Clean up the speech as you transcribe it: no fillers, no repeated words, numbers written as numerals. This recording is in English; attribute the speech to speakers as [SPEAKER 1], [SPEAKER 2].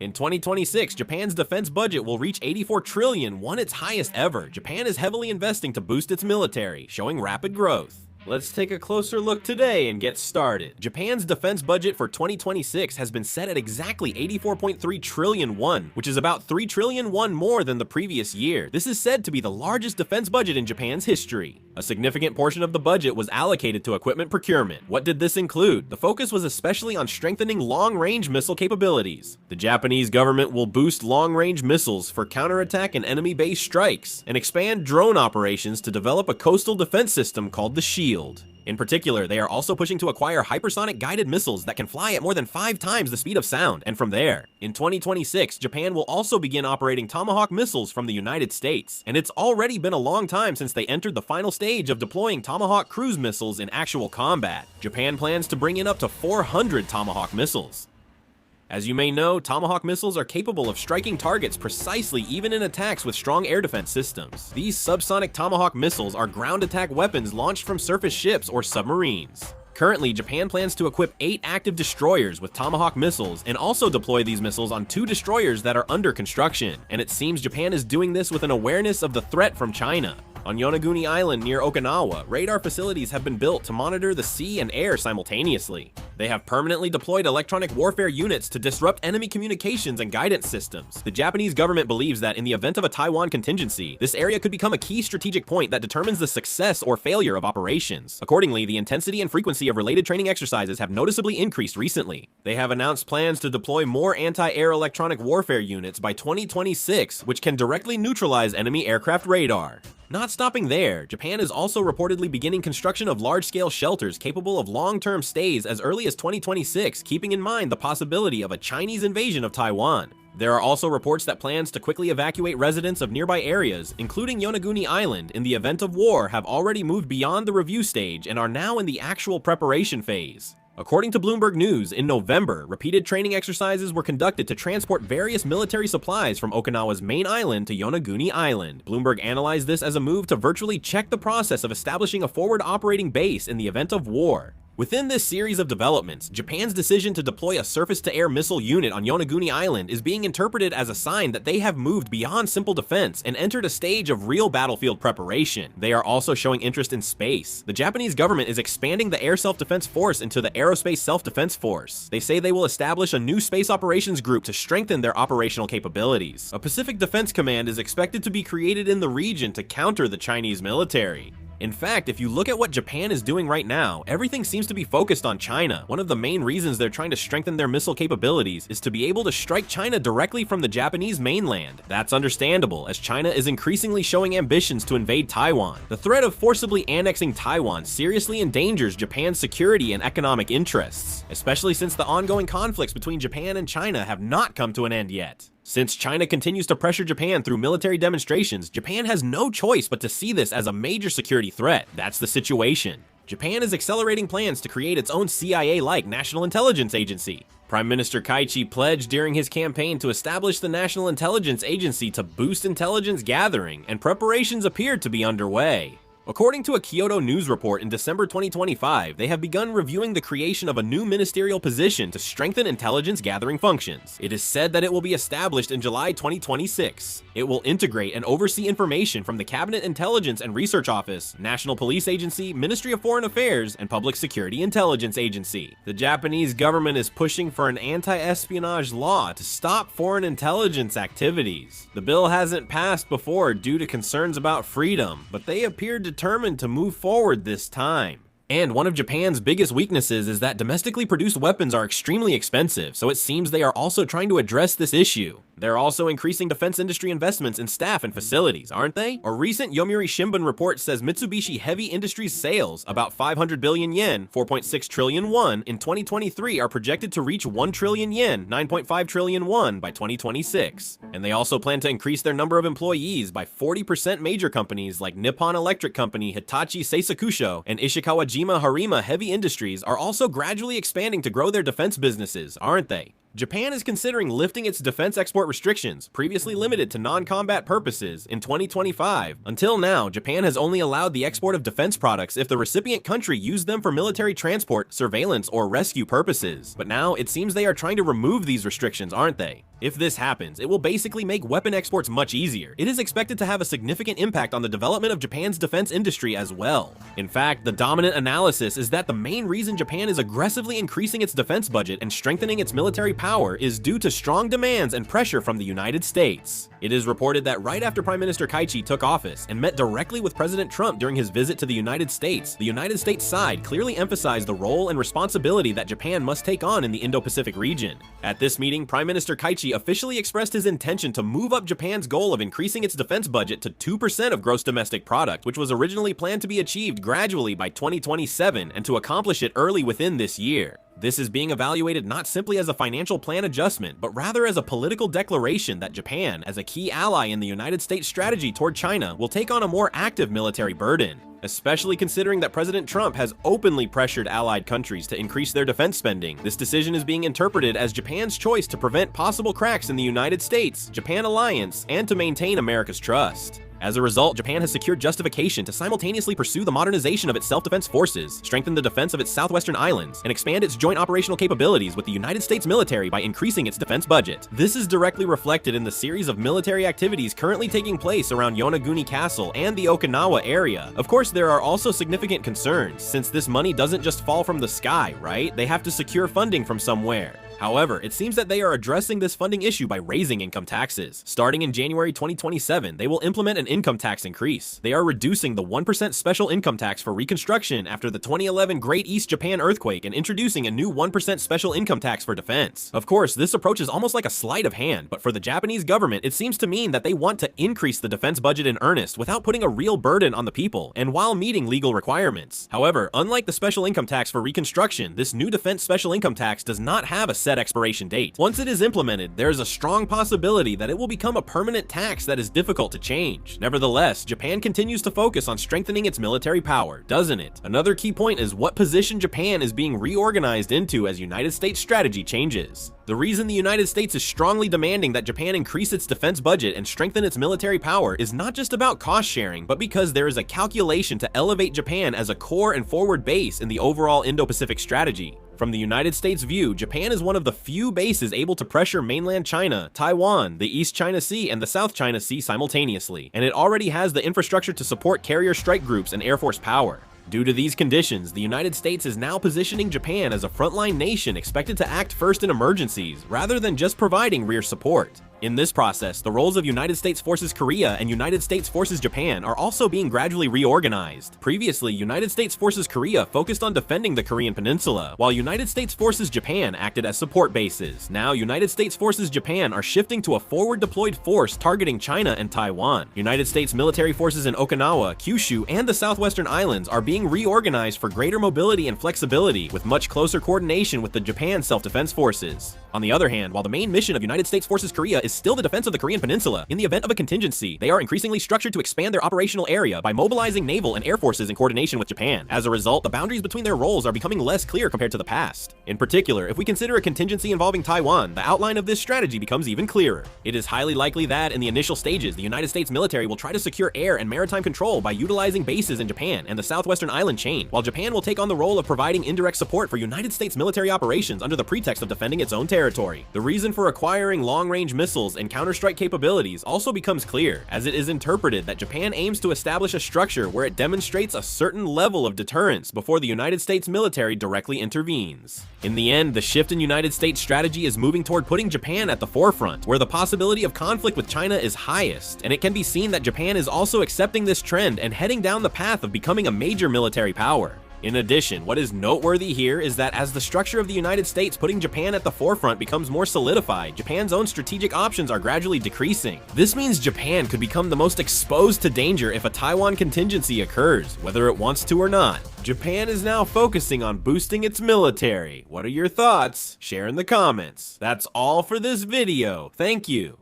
[SPEAKER 1] In 2026, Japan's defense budget will reach 84 trillion, its highest ever. Japan is heavily investing to boost its military, showing rapid growth. Let's take a closer look today and get started. Japan's defense budget for 2026 has been set at exactly 84.3 trillion won, which is about 3 trillion won more than the previous year. This is said to be the largest defense budget in Japan's history. A significant portion of the budget was allocated to equipment procurement. What did this include? The focus was especially on strengthening long-range missile capabilities. The Japanese government will boost long-range missiles for counterattack and enemy-based strikes, and expand drone operations to develop a coastal defense system called the Shield. In particular, they are also pushing to acquire hypersonic guided missiles that can fly at more than 5 times the speed of sound, and from there. In 2026, Japan will also begin operating Tomahawk missiles from the United States, and it's already been a long time since they entered the final stage of deploying Tomahawk cruise missiles in actual combat. Japan plans to bring in up to 400 Tomahawk missiles. As you may know, Tomahawk missiles are capable of striking targets precisely even in attacks with strong air defense systems. These subsonic Tomahawk missiles are ground attack weapons launched from surface ships or submarines. Currently, Japan plans to equip 8 active destroyers with Tomahawk missiles and also deploy these missiles on 2 destroyers that are under construction. And it seems Japan is doing this with an awareness of the threat from China. On Yonaguni Island near Okinawa, radar facilities have been built to monitor the sea and air simultaneously. They have permanently deployed electronic warfare units to disrupt enemy communications and guidance systems. The Japanese government believes that in the event of a Taiwan contingency, this area could become a key strategic point that determines the success or failure of operations. Accordingly, the intensity and frequency of related training exercises have noticeably increased recently. They have announced plans to deploy more anti-air electronic warfare units by 2026, which can directly neutralize enemy aircraft radar. Not stopping there, Japan is also reportedly beginning construction of large-scale shelters capable of long-term stays as early as 2026, keeping in mind the possibility of a Chinese invasion of Taiwan. There are also reports that plans to quickly evacuate residents of nearby areas, including Yonaguni Island, in the event of war have already moved beyond the review stage and are now in the actual preparation phase. According to Bloomberg News, in November, repeated training exercises were conducted to transport various military supplies from Okinawa's main island to Yonaguni Island. Bloomberg analyzed this as a move to virtually check the process of establishing a forward operating base in the event of war. Within this series of developments, Japan's decision to deploy a surface-to-air missile unit on Yonaguni Island is being interpreted as a sign that they have moved beyond simple defense and entered a stage of real battlefield preparation. They are also showing interest in space. The Japanese government is expanding the Air Self-Defense Force into the Aerospace Self-Defense Force. They say they will establish a new space operations group to strengthen their operational capabilities. A Pacific Defense Command is expected to be created in the region to counter the Chinese military. In fact, if you look at what Japan is doing right now, everything seems to be focused on China. One of the main reasons they're trying to strengthen their missile capabilities is to be able to strike China directly from the Japanese mainland. That's understandable, as China is increasingly showing ambitions to invade Taiwan. The threat of forcibly annexing Taiwan seriously endangers Japan's security and economic interests, especially since the ongoing conflicts between Japan and China have not come to an end yet. Since China continues to pressure Japan through military demonstrations, Japan has no choice but to see this as a major security threat. That's the situation. Japan is accelerating plans to create its own CIA-like national intelligence agency. Prime Minister Kaichi pledged during his campaign to establish the National Intelligence Agency to boost intelligence gathering, and preparations appear to be underway. According to a Kyoto News report in December 2025, they have begun reviewing the creation of a new ministerial position to strengthen intelligence gathering functions. It is said that it will be established in July 2026. It will integrate and oversee information from the Cabinet Intelligence and Research Office, National Police Agency, Ministry of Foreign Affairs, and Public Security Intelligence Agency. The Japanese government is pushing for an anti-espionage law to stop foreign intelligence activities. The bill hasn't passed before due to concerns about freedom, but they appear determined to move forward this time. And one of Japan's biggest weaknesses is that domestically produced weapons are extremely expensive, so it seems they are also trying to address this issue. They're also increasing defense industry investments in staff and facilities, aren't they? A recent Yomiuri Shimbun report says Mitsubishi Heavy Industries sales, about 500 billion yen, 4.6 trillion won, in 2023 are projected to reach 1 trillion yen, 9.5 trillion won by 2026. And they also plan to increase their number of employees by 40%. Major companies like Nippon Electric Company, Hitachi Seisakusho, and Ishikawa Harima Heavy Industries are also gradually expanding to grow their defense businesses, aren't they? Japan is considering lifting its defense export restrictions, previously limited to non-combat purposes, in 2025. Until now, Japan has only allowed the export of defense products if the recipient country used them for military transport, surveillance, or rescue purposes. But now, it seems they are trying to remove these restrictions, aren't they? If this happens, it will basically make weapon exports much easier. It is expected to have a significant impact on the development of Japan's defense industry as well. In fact, the dominant analysis is that the main reason Japan is aggressively increasing its defense budget and strengthening its military power is due to strong demands and pressure from the United States. It is reported that right after Prime Minister Kaichi took office and met directly with President Trump during his visit to the United States side clearly emphasized the role and responsibility that Japan must take on in the Indo-Pacific region. At this meeting, Prime Minister Kaichi officially expressed his intention to move up Japan's goal of increasing its defense budget to 2% of gross domestic product, which was originally planned to be achieved gradually by 2027 and to accomplish it early within this year. This is being evaluated not simply as a financial plan adjustment, but rather as a political declaration that Japan, as a key ally in the United States strategy toward China, will take on a more active military burden. Especially considering that President Trump has openly pressured allied countries to increase their defense spending. This decision is being interpreted as Japan's choice to prevent possible cracks in the United States-Japan alliance and to maintain America's trust. As a result, Japan has secured justification to simultaneously pursue the modernization of its self-defense forces, strengthen the defense of its southwestern islands, and expand its joint operational capabilities with the United States military by increasing its defense budget. This is directly reflected in the series of military activities currently taking place around Yonaguni Castle and the Okinawa area. Of course, there are also significant concerns, since this money doesn't just fall from the sky, right? They have to secure funding from somewhere. However, it seems that they are addressing this funding issue by raising income taxes. Starting in January 2027, they will implement an income tax increase. They are reducing the 1% special income tax for reconstruction after the 2011 Great East Japan earthquake and introducing a new 1% special income tax for defense. Of course, this approach is almost like a sleight of hand, but for the Japanese government, it seems to mean that they want to increase the defense budget in earnest without putting a real burden on the people, and while meeting legal requirements. However, unlike the special income tax for reconstruction, this new defense special income tax does not have a set expiration date. Once it is implemented, there is a strong possibility that it will become a permanent tax that is difficult to change. Nevertheless, Japan continues to focus on strengthening its military power, doesn't it? Another key point is what position Japan is being reorganized into as United States strategy changes. The reason the United States is strongly demanding that Japan increase its defense budget and strengthen its military power is not just about cost sharing, but because there is a calculation to elevate Japan as a core and forward base in the overall Indo-Pacific strategy. From the United States' view, Japan is one of the few bases able to pressure mainland China, Taiwan, the East China Sea, and the South China Sea simultaneously, and it already has the infrastructure to support carrier strike groups and Air Force power. Due to these conditions, the United States is now positioning Japan as a frontline nation expected to act first in emergencies, rather than just providing rear support. In this process, the roles of United States Forces Korea and United States Forces Japan are also being gradually reorganized. Previously, United States Forces Korea focused on defending the Korean Peninsula, while United States Forces Japan acted as support bases. Now, United States Forces Japan are shifting to a forward-deployed force targeting China and Taiwan. United States military forces in Okinawa, Kyushu, and the southwestern islands are being reorganized for greater mobility and flexibility, with much closer coordination with the Japan self-defense forces. On the other hand, while the main mission of United States Forces Korea is still the defense of the Korean Peninsula, in the event of a contingency, they are increasingly structured to expand their operational area by mobilizing naval and air forces in coordination with Japan. As a result, the boundaries between their roles are becoming less clear compared to the past. In particular, if we consider a contingency involving Taiwan, the outline of this strategy becomes even clearer. It is highly likely that, in the initial stages, the United States military will try to secure air and maritime control by utilizing bases in Japan and the southwestern island chain, while Japan will take on the role of providing indirect support for United States military operations under the pretext of defending its own territory. The reason for acquiring long-range missiles and counterstrike capabilities also becomes clear, as it is interpreted that Japan aims to establish a structure where it demonstrates a certain level of deterrence before the United States military directly intervenes. In the end, the shift in United States strategy is moving toward putting Japan at the forefront, where the possibility of conflict with China is highest, and it can be seen that Japan is also accepting this trend and heading down the path of becoming a major military power. In addition, what is noteworthy here is that as the structure of the United States putting Japan at the forefront becomes more solidified, Japan's own strategic options are gradually decreasing. This means Japan could become the most exposed to danger if a Taiwan contingency occurs, whether it wants to or not. Japan is now focusing on boosting its military. What are your thoughts? Share in the comments. That's all for this video. Thank you.